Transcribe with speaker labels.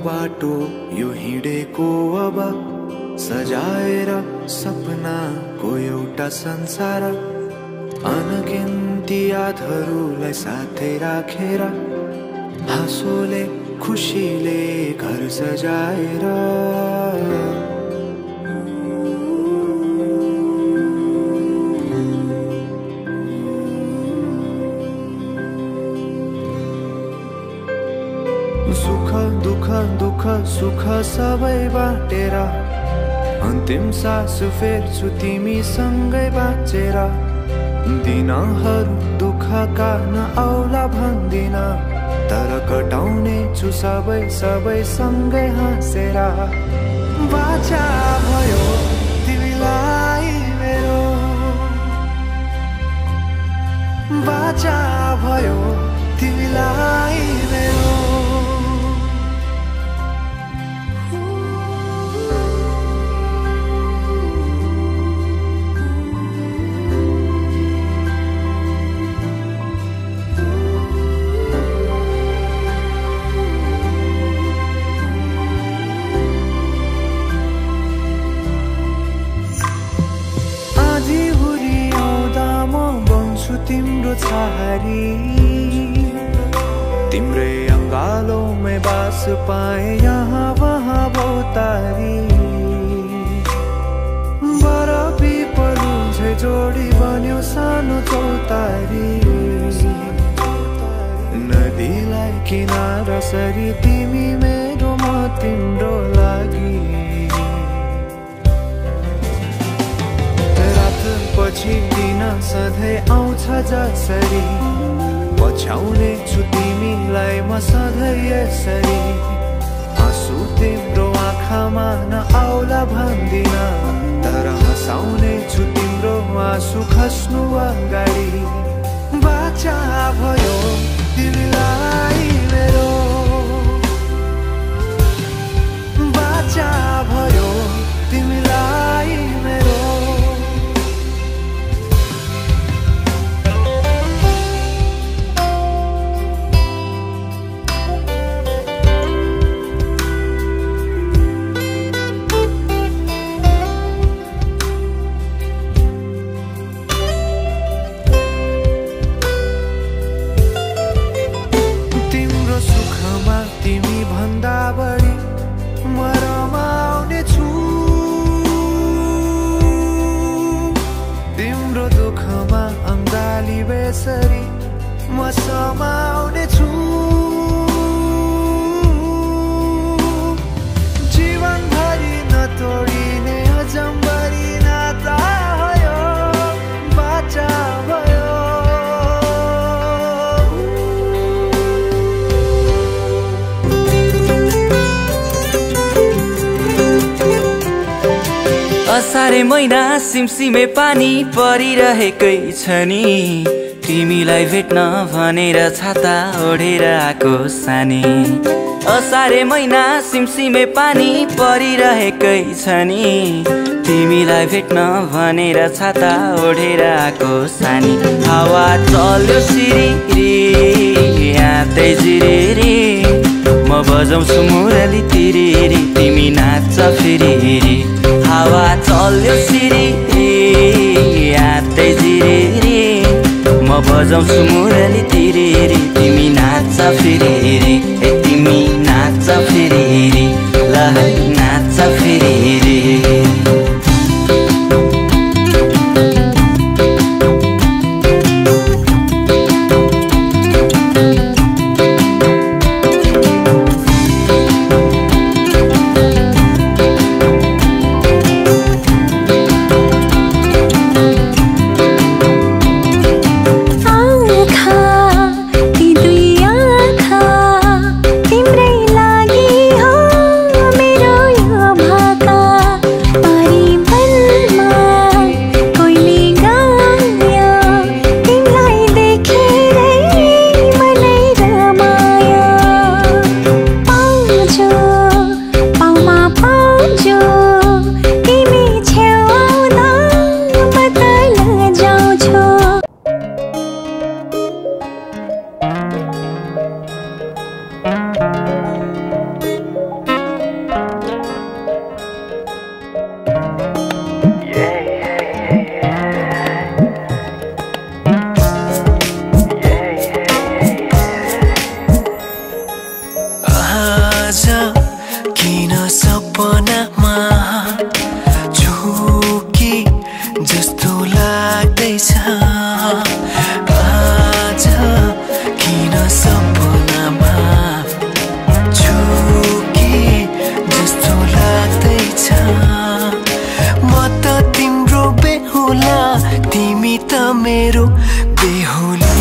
Speaker 1: बाटो यो हिँडेको अब सजाएर सपनाको एउटा संसार अनगिन्ती यादहरूलाई साथै राखेर हाँसोले खुसीले घर सजाएर सुख दुख दुख सुख सबै बाटेर अन्तिम सास फेर्छु तिमीसँगै बाँचेर दिनहरू दुःखका नआउला भन्दिन तर कटाउने छु सबै सबै सँगै हाँसेर बाचा भयो तिमीलाई मेरो बाचा भयो तिमीलाई मेरो तिम्रो छहारी तिम्रै अङ्गालोमै बास पाए यहाँ वहाँ बहुतारी बरफी पलुझै जोडी बन्यो सानो चौतारी नदीलाई किनारा सरी तिमी मेरो म तिम्रो लागि पछि दिन सधैँ आउँछ जसरी पछ्याउने छु तिमीलाई म सधैँ यसरी आँसु तिम्रो आँखामा नआउला भन्दिन तर हँसाउने छु तिम्रो आँसु खस्नु अगाडि बाचा भयो तिमीलाई मेरो बाचा भयो तिमीलाई मेरो म समाउने छु जीवनभरि नतोडिने अजम्बरी नाता भयो बाचा भयो
Speaker 2: असारे महिना सिमसिमे पानी परिरहेकै छ नि तिमीलाई भेट्न भनेर छाता ओढेर आको सानी असारे महिना सिमसिमे पानी परिरहेकै छ नि तिमीलाई भेट्न भनेर छाता ओढेर आको सानी हावा चल्यो सिरिरी यादै जिरेरी म बजाउँछु मुरली तिरेरी तिमी नाच्छ फेरि हावा चल्यो सिरिरी यादै जिरेरी म बजाउँछु मुरली तिरेरी तिमी नाच्छ फेरि तिमी नाच्छ फेरि ल नाच्छ फेरि
Speaker 1: लाग्दैछ आज किन सपनामा छुके जस्तो लाग्दैछ म त तिम्रो बेहुला तिमी त मेरो बेहुला